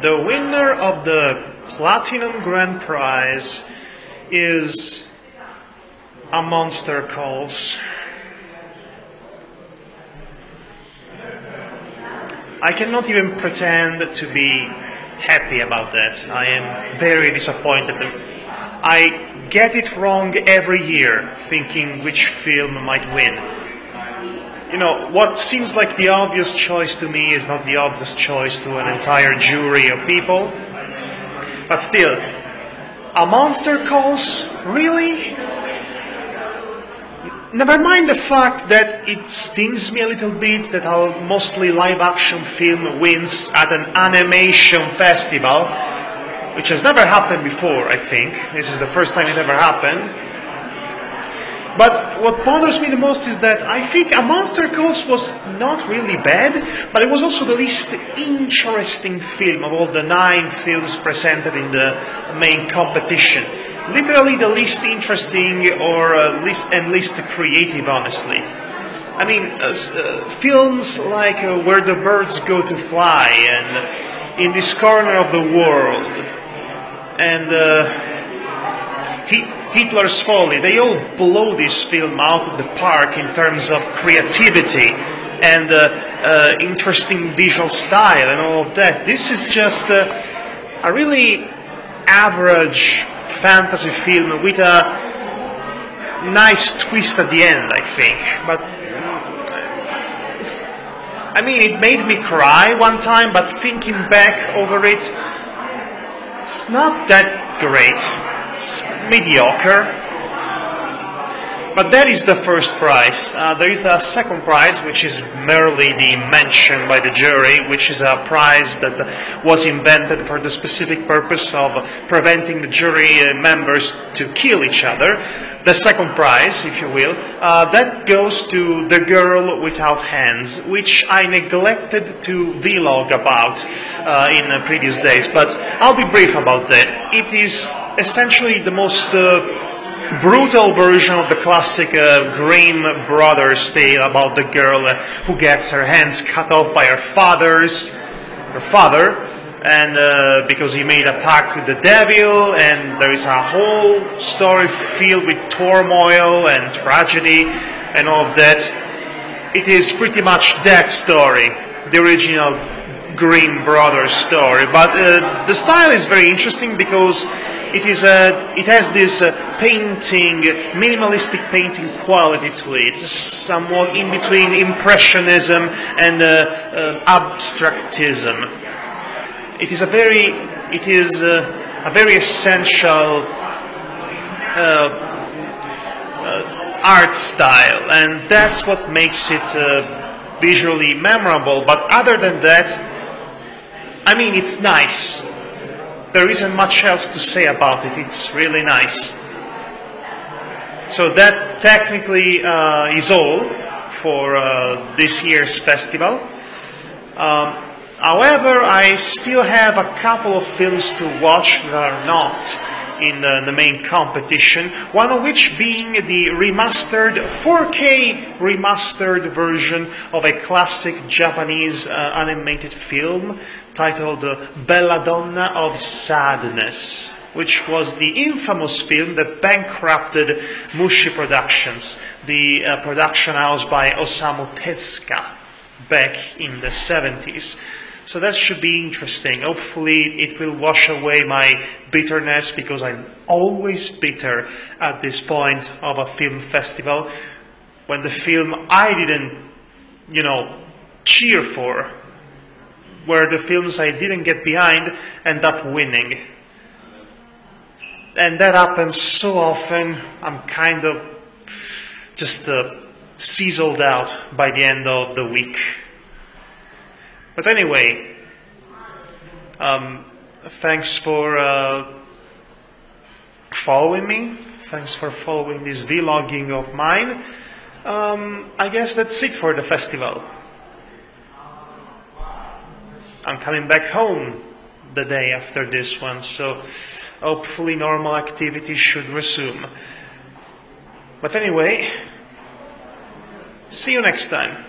The winner of the Platinum Grand Prize is A Monster Calls. I cannot even pretend to be happy about that. I am very disappointed. I get it wrong every year, thinking which film might win. You know, what seems like the obvious choice to me is not the obvious choice to an entire jury of people. But still, A Monster Calls? Really? Never mind the fact that it stings me a little bit that a mostly live-action film wins at an animation festival, which has never happened before, I think. This is the first time it ever happened. But what bothers me the most is that I think A Monster Calls was not really bad, but it was also the least interesting film of all the 9 films presented in the main competition. Literally the least interesting or least creative, honestly. I mean, films like Where the Birds Go to Fly and In This Corner of the World and Hitler's Folly, they all blow this film out of the park in terms of creativity and interesting visual style and all of that. This is just a really average fantasy film with a nice twist at the end, I think. But I mean, it made me cry one time, but thinking back over it, it's not that great. It's mediocre. But that is the first prize. There is a second prize, which is merely the mention by the jury, which is a prize that was invented for the specific purpose of preventing the jury members to kill each other. The second prize, if you will, that goes to The Girl Without Hands, which I neglected to vlog about in previous days, but I'll be brief about that. It is essentially the most brutal version of the classic Grimm brothers tale about the girl who gets her hands cut off by her father, and because he made a pact with the devil, and there is a whole story filled with turmoil and tragedy and all of that. It is pretty much that story, the original Grimm brothers story, but the style is very interesting because it has this painting, minimalistic painting quality to it, somewhat in between impressionism and abstractism. It is a very essential art style, and that's what makes it visually memorable. But other than that, I mean, it's nice. There isn't much else to say about it. It's really nice. So that technically is all for this year's festival. However, I still have a couple of films to watch that are not in the main competition, one of which being the remastered 4K remastered version of a classic Japanese animated film titled Belladonna of Sadness, which was the infamous film that bankrupted Mushi Productions, the production house by Osamu Tezuka back in the 70s. So that should be interesting. Hopefully it will wash away my bitterness, because I'm always bitter at this point of a film festival, when the film I didn't, cheer for, where the films I didn't get behind end up winning. And that happens so often, I'm kind of just sizzled out by the end of the week. But anyway, thanks for following me. Thanks for following this vlogging of mine. I guess that's it for the festival. I'm coming back home the day after this one, so hopefully normal activity should resume. But anyway, see you next time.